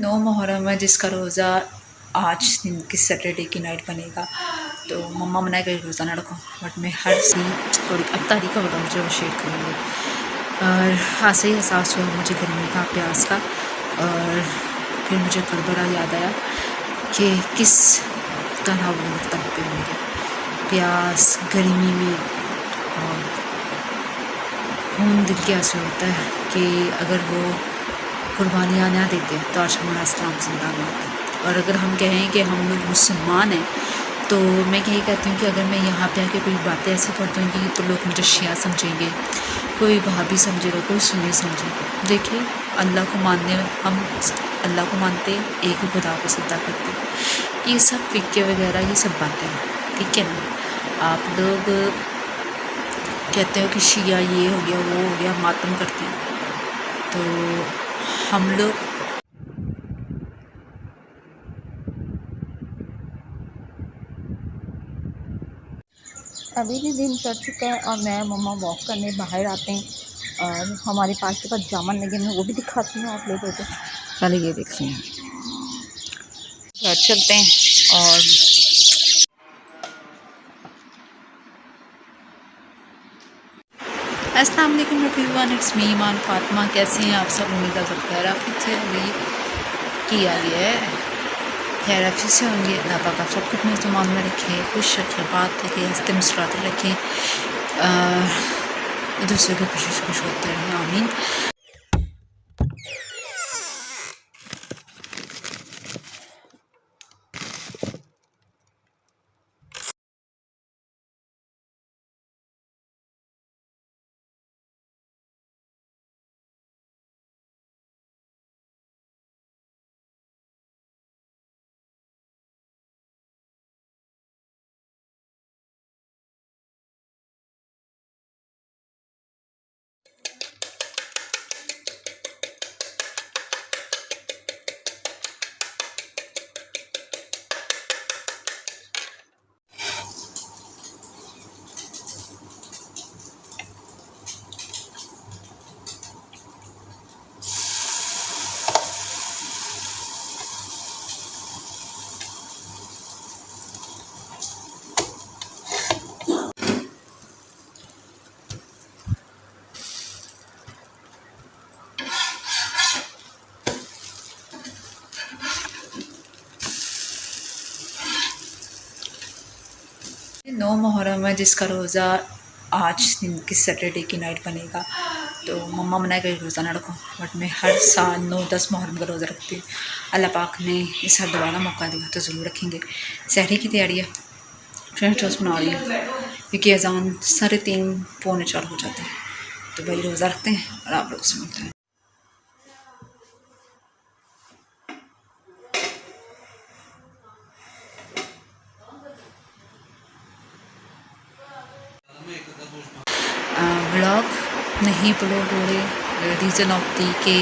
9 मुहर्रम है जिसका रोज़ा आज दिन की सैटरडे की नाइट बनेगा। तो मम्मा मना करी रोज़ा ना रखो, बट मैं हर सी थोड़ी अफ्तारी का बता मुझे वो शेयर करूँगी। और आज से ही एहसास हुआ मुझे गर्मी का, प्यास का। और फिर मुझे करबला याद आया कि किस तरह वो लोग तड़पे होंगे, प्यास, गर्मी में। और खून दिल के आंसू होता है कि अगर वो कुर्बानियाँ ना देते तो आज हमारा इस्लाम जिंदा ना होता। और अगर हम कहें कि हम लोग मुसलमान हैं, तो मैं यही कहती हूँ कि अगर मैं यहाँ पे आके कोई बातें ऐसी कर दूँगी तो लोग मुझे शिया समझेंगे, कोई वहाबी समझेगा, कोई सुन्नी समझेगा। देखिए, अल्लाह को मानने हम अल्लाह को मानते, एक ही खुदा को सजदा करते। ये सब फिक्के वगैरह ये सब बातें हैं, ठीक है ना। आप लोग कहते हो कि शिया ये हो गया वो हो गया, मातम करते हैं। तो हम लोग अभी भी दिन चढ़ चुका है और मैं मम्मा वॉक करने बाहर आते हैं और हमारे पास के पास जामुन लगे मैं वो भी दिखाती हूँ आप लोगों को। पहले ये देख लें, घर चलते हैं। और अस्सलाम वालेकुम एवरीवन, इट्स मी ईमान फातिमा। कैसे हैं आप सब? उम्मीद है सब खैर आफियत से होंगी। किया है खैर आफियत से होंगे। अल्लाह पाक आप सब कुछ मेहमान में रखें, खुश रखें, बात रखें, हंसते मुस्कुराते रखें, एक दूसरे की खुश होते रहें, आमीन। नौ मुहर्रम है जिसका रोज़ा आज दिन की सैटरडे की नाइट बनेगा। तो मम्मा मना करी रोज़ा ना रखो, बट मैं हर साल 9-10 मुहर्रम का रोज़ा रखती हूँ। अल्लाह पाक ने इस साल दोबारा मौका दिया तो ज़रूर रखेंगे। सहरी की तैयारी है, फ्रेंच टोस्ट बना रही हूँ क्योंकि अजान 3:30 पौने 4 हो जाते हैं। तो भाई रोज़ा रखते हैं और आप लोग से मिलते हैं। व्लॉग नहीं अपलोड हो रहे, रीज़न ऑफ दी के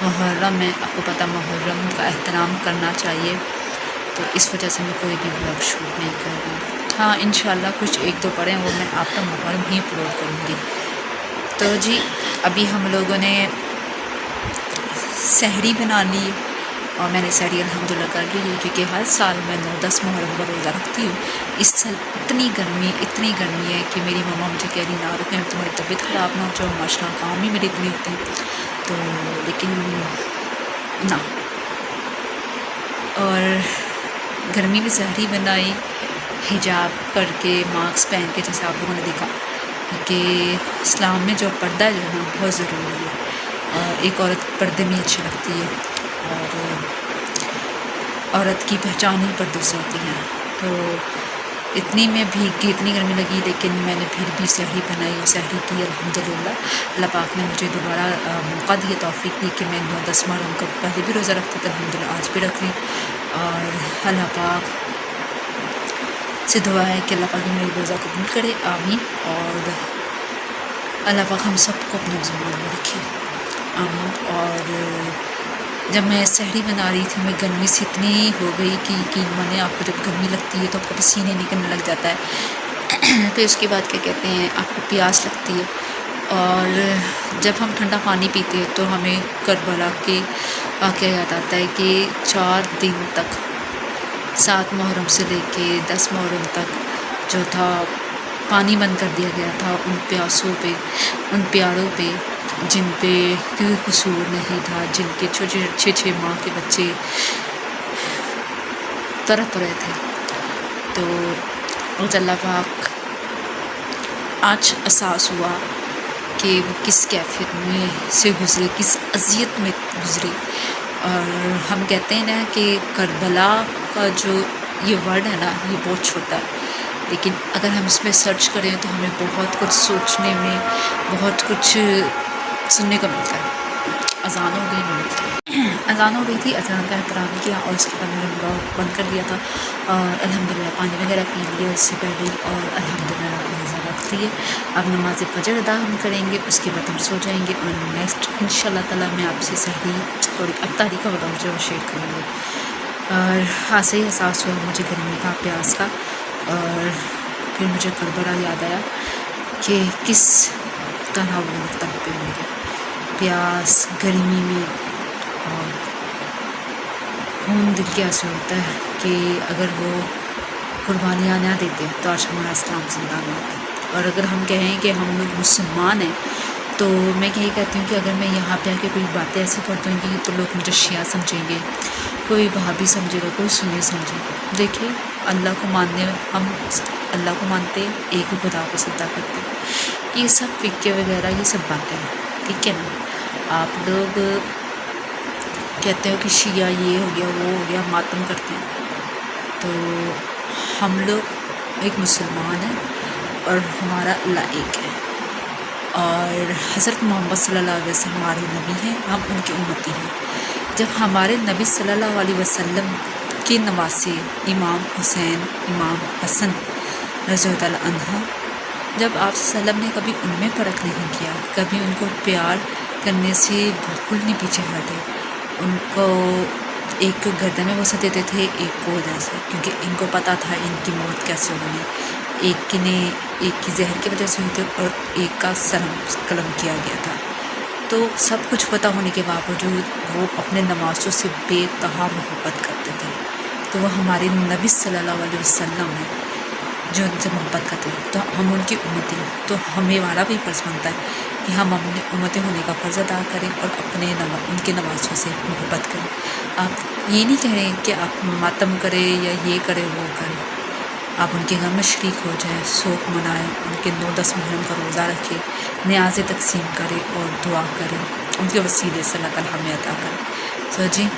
मुहर्रम में, आपको पता मुहर्रम का एहतराम करना चाहिए, तो इस वजह से मैं कोई भी व्लॉग शूट नहीं कर रही। हाँ, इंशाल्लाह कुछ एक दो पड़े हैं वो मैं आपका मुहर्रम ही अपलोड करूँगी। तो जी, अभी हम लोगों ने सहरी बना ली और मैंने सहरी अल्हम्दुलिल्लाह कर ली क्योंकि हर साल मैं 9-10 मुहर्रम का रोज़ा रखती हूँ। इस साल इतनी गर्मी है कि मेरी मम्मा मुझे कह रही ना रुकें, तुम्हारी तबीयत ख़राब ना हो जाओ, माशाल्लाह काम ही मेरे इतने होते हैं। तो लेकिन ना, और गर्मी में सहरी बनाई, हिजाब करके, मास्क पहन के, जैसे आप लोगों ने देखा कि इस्लाम में जो पर्दा जो है ना बहुत ज़रूरी है। एक औरत पर्दे में अच्छी लगती है और औरत की पहचान ही पर्दे से होती है। तो इतनी में भीग गई, इतनी गर्मी लगी, लेकिन मैंने फिर भी सहरी बनाई और सहरी की अल्हम्दुलिल्लाह। अल्लाह पाक ने मुझे दोबारा मौका दिया, तौफीक दी कि मैं 9-10 मुहर्रम का पहले भी रोज़ा रखती थी, अल्हम्दुलिल्लाह आज भी रख रही। और अल्लाह पाक से दुआ है कि अल्लाह पाक मेरी रोज़ा कबूल करे, आमीन। और अल्लाह पाक हम सबको अपने ज़िम्मे में रखे, आमीन। और जब मैं सहरी बना रही थी, मैं गर्मी से इतनी हो गई कि यकीन माने, आपको जब गर्मी लगती है तो आपको पसीने निकलने लग जाता है। फिर उसके बाद क्या कहते हैं, आपको प्यास लगती है। और जब हम ठंडा पानी पीते हैं तो हमें करबला के वाक़या याद आता है कि 4 दिन तक 7 मुहर्रम से लेके 10 मुहर्रम तक जो था पानी बंद कर दिया गया था उन प्यासों पे, उन प्यारों पे जिन पे कोई कसूर नहीं था, जिनके छोटे 6-6 माह के बच्चे तड़प रहे थे। तो अल्लाह पाक आज एहसास हुआ कि वो किस कैफियत में से गुज़रे, किस अज़ियत में गुज़रे। और हम कहते हैं ना कि करबला का जो ये वर्ड है ना, ये बहुत छोटा है, लेकिन अगर हम इसमें सर्च करें तो हमें बहुत कुछ सोचने में, बहुत कुछ सुनने को मिलता है। अज़ान हो गई, अज़ान हो गई थी, अज़ान का एहतराम किया और उसके बाद मैंने ब्लॉग बंद कर दिया था और अल्हम्दुलिल्लाह पानी वगैरह पी लिया उससे पहले और अल्हम्दुलिल्लाह रोज़ा रख लिए। अब नमाज़ फ़जर अदा हम करेंगे, उसके बाद हम सो जाएंगे और नेक्स्ट इंशाल्लाह ताला मैं आपसे सही थोड़ी अफ्तारी का व्लॉग जो शेयर करूँगी। और आज से ही एहसास हुआ मुझे गर्मी का, प्यास का, और फिर मुझे करबला याद आया कि किस तरह वो लोग तड़पे होंगे प्यास गर्मी में। और खून दिल के आंसू होता है कि अगर वो कुर्बानियाँ ना देते तो आज हमारा इस्लाम जिंदा नहीं होता। और अगर हम कहें कि हम लोग मुसलमान हैं तो मैं यही कहती हूँ कि अगर मैं यहाँ पे आके कोई बातें ऐसी कर दूँगी तो लोग मुझे शिया समझेंगे, कोई वहाबी समझेगा, कोई सुन्नी समझेगा। देखिए अल्लाह को मानने, हम अल्लाह को मानते, एक ही खुदा को सजदा करते। ये सब फ़िक्के वगैरह ये सब बातें हैं, ठीक है ना। आप लोग कहते हो कि शिया ये हो गया वो हो गया, मातम करते हैं। तो हम लोग एक मुसलमान हैं और हमारा अल्लाह एक है और हज़रत मोहम्मद सल्लल्लाहु अलैहि वसल्लम हमारे नबी हैं, हम उनकी उम्मती हैं। जब हमारे नबी सल्लल्लाहु अलैहि वसल्लम के नवासे इमाम हुसैन, इमाम हसन रज़ियल्लाहु अन्हा, जब आप सल्लम ने कभी उनमें फ़र्क नहीं किया, कभी उनको प्यार करने से बिल्कुल नहीं पीछे हटे। उनको एक को गर्दन में वसा देते थे, एक को उधर से, क्योंकि इनको पता था इनकी मौत कैसे होगी। एक की जहर की वजह से हुई थी और एक का कलम किया गया था। तो सब कुछ पता होने के बावजूद वो अपने नवासों से बेतहा मोहब्बत करते थे। तो वो हमारे नबी सल्लल्लाहु अलैहि वसल्लम हैं जो उनसे मोहब्बत करते हैं। तो हम उनकी उम्मती हैं, तो हमें वाला भी फ़र्ज़ बनता है कि हम अपने उम्मती होने का फ़र्ज़ अदा करें और अपने उनके नवासों से मोहब्बत करें। आप ये नहीं कह रहे कि आप मातम करें या ये करें वो करें, आप उनके गम में शरीक हो जाएं, शोक मनाएं, उनके 9-10 मुहर्रम का रोज़ा रखें, न्याज़ें तकसीम करें और दुआ करें, उनके वसीले से अल्लाह ताला हमें अता करें। सो जी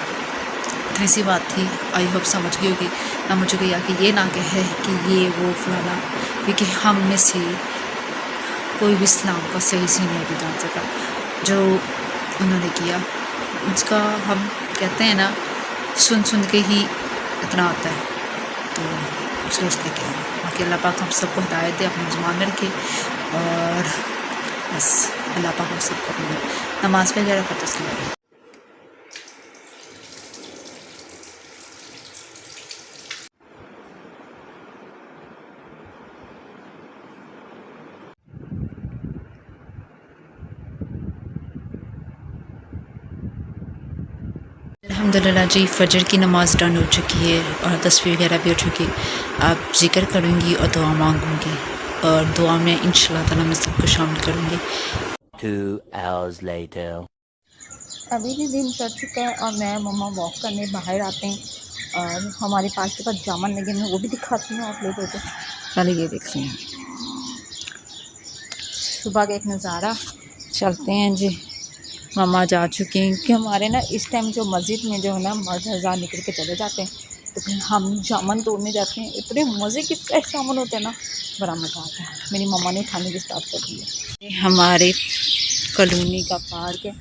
इतनी सी बात थी, आई होप समझ गई होगी। ना मुझे कोई आके ये ना कहे कि ये वो फलाना, क्योंकि हम में से कोई भी इस्लाम का सही से नहीं भी जान सका। जो उन्होंने किया उसका हम कहते हैं ना, सुन के ही इतना आता है, तो सोचते क्या है। बाकी अल्लाह पाक हम सबको हिदायत दे, अपनी ज़ुबान में रखे और बस अल्लाह पाक हम सबको अपनी नमाज़ वगैरह पढ़ते उसके बाद। अल्हम्दुलिल्लाह जी फ़जर की नमाज़ डन हो चुकी है और तस्बीह वगैरह भी हो चुकी है। अब ज़िक्र करूँगी और दुआ मांगूँगी और दुआ में इंशाल्लाह ताला मैं सबको शामिल करूँगी। 2 hours later. अभी भी दिन चढ़ चुका है और मैं मम्मा वॉक करने बाहर आते हैं और हमारे पास के पास जामुन लगे, मैं वो भी दिखाती हूँ आप लोगों को। पहले ये देख लें सुबह का एक नज़ारा। चलते हैं जी, मम्मा जा चुके हैं कि हमारे ना इस टाइम जो मस्जिद में जो है ना मर्द हज़ार निकल के चले जाते हैं, तो फिर हम जामुन तोड़ने जाते हैं। इतने मज़े के फ्रेश जामुन होते हैं ना, बड़ा मज़ा आता है। मेरी मम्मा ने खाने की स्टार्ट कर दी है। हमारे कॉलोनी का पार्क है,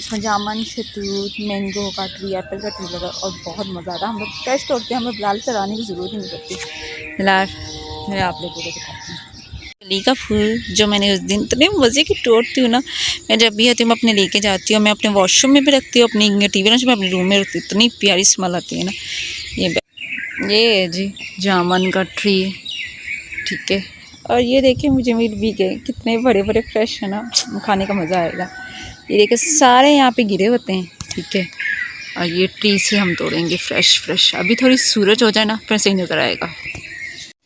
इसमें जामुन, शहतूत, मैंगो का ट्री, एप्पल का ट्री लगा और बहुत मज़ा आता है। हम लोग फ्रेश तोड़ते हैं, हमें बिलाल चलाने की ज़रूरत ही नहीं पड़ती। फिलहाल मैं आप लोगों को दिखाती हूँ कली का फूल, जो मैंने उस दिन इतने मज़े की तोड़ती हूँ ना। मैं जब भी आती हूँ मैं अपने लेके जाती हूँ, मैं अपने वॉशरूम में भी रखती हूँ, अपनी टीवी में अपने रूम में रखती हूँ। इतनी प्यारी स्मेल आती है ना। ये है जी जामुन का ट्री, ठीक है। और ये देखिए मुझे मिल भी गए, कितने बड़े बड़े फ्रेश है ना, खाने का मज़ा आएगा। ये देखिए सारे यहाँ पे गिरे होते हैं, ठीक है। और ये ट्री से हम तोड़ेंगे फ्रेश फ्रेश। अभी थोड़ी सूरज हो जाए ना फिर सही नज़र आएगा।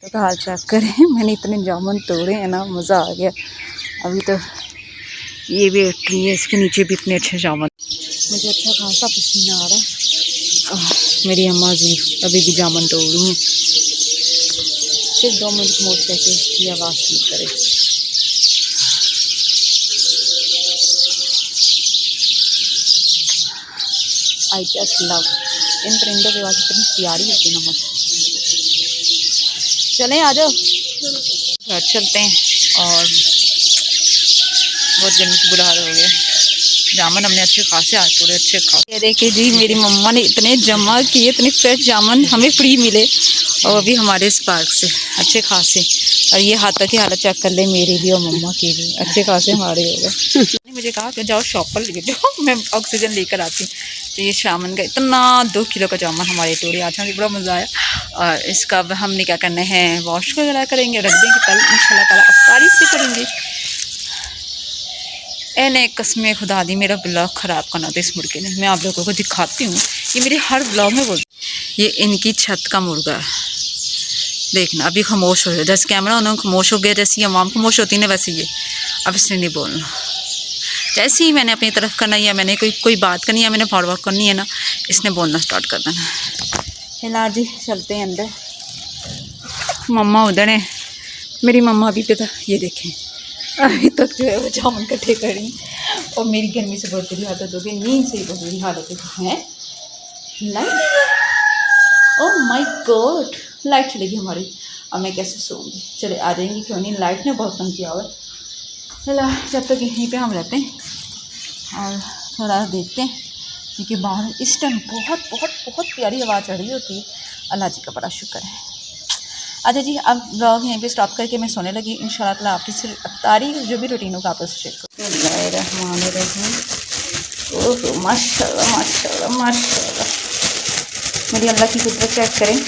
तो हाल चेक करें, मैंने इतने जामुन तोड़े हैं ना, मज़ा आ गया। अभी तो ये भी एक ट्री है, इसके नीचे भी इतने अच्छे जामुन। मुझे अच्छा खासा पसीना आ रहा है। मेरी अम्मा अभी भी जामुन तोड़ रही हैं। सिर्फ 2 मिनट मोड़ करके ये आवाज़ ठीक करे। आई जस्ट लव, इन परिंदों की आवाज़ इतनी प्यारी होती है ना। मस्त चलें, आ जाओ घर चलते हैं। और बहुत गर्मी से बुरा हाल हो गया। जामुन हमने अच्छे खासे आज थोड़े अच्छे खा। ये देखिए जी, मेरी मम्मा ने इतने जमा किए, इतने फ्रेश जामुन हमें फ्री मिले, और अभी हमारे इस पार्क से अच्छे खासे। और ये हाथों की हालत चेक कर ले, मेरी भी और मम्मा की भी अच्छे खासे हमारे हो गए। मुझे कहा कि जाओ शॉप पर ले जाओ, मैं ऑक्सीजन लेकर आती। तो ये जामुन का इतना 2 किलो का जामुन हमारे तोड़े आज, हमें बड़ा मज़ा आया। और इसका अब हमने क्या करना है, वॉश वगैरह करेंगे, रख देंगे, कल इंशाल्लाह ताला अफ्तारी से करेंगे। एने कसमें खुदा दी मेरा ब्लॉग ख़राब करना था इस मुर्गे ने। मैं आप लोगों को दिखाती हूँ, ये मेरे हर ब्लॉग में बोल। ये इनकी छत का मुर्गा है, देखना अभी खामोश हो गया। जैसे कैमरा उन्होंने खामोश हो गया, जैसे ये अवाम खामोश होती है वैसे ये अब इसने नहीं बोलना। जैसे ही मैंने अपनी तरफ करना या मैंने कोई बात करनी है, मैंने फॉरवर्ड करनी है ना, इसने बोलना स्टार्ट कर देना। फिलहाल जी चलते हैं अंदर। मम्मा उधर है, मेरी मम्मा अभी पे था, ये देखें अभी तक जो है वो जामुन इकट्ठे कर रही। और मेरी गर्मी से बहुत बुरी हालत हो गई, नींद से ही बहुत बुरी हालत है। Light, oh my God, light चलेगी हमारी, अब मैं कैसे सोऊंगी। चले आ जाएंगी, क्यों नहीं, लाइट ने बहुत कम किया हुआ है। चला जब तक यहीं पे हम रहते हैं और थोड़ा देखते हैं, क्योंकि बाहर इस टाइम बहुत बहुत बहुत प्यारी हवा चढ़ रही होती है। अल्लाह जी का बड़ा शुक्र है। अच्छा जी, अब ब्लॉग यहीं पे स्टॉप करके मैं सोने लगी। इंशाल्लाह ताला आपकी सिर्फ अफ्तारी जो भी रूटीन होगा आपस शेयर करूँ। ओह माशाल्लाह माशाल्लाह माशाल्लाह, मेरी अल्लाह की कुदरत चेक करें,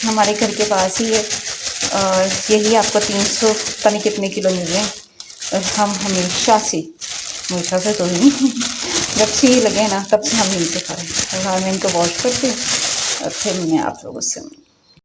हमारे घर के पास ही है। और यही आपको 300 पता नहीं कितने किलो मिल रहे हैं। और हम हमेशा से तो नहीं जब से ये लगे ना तब से हम यहीं से खा रहे हैं। फिलहाल मैं इनको वॉश करती हूँ और फिर मैं आप लोगों से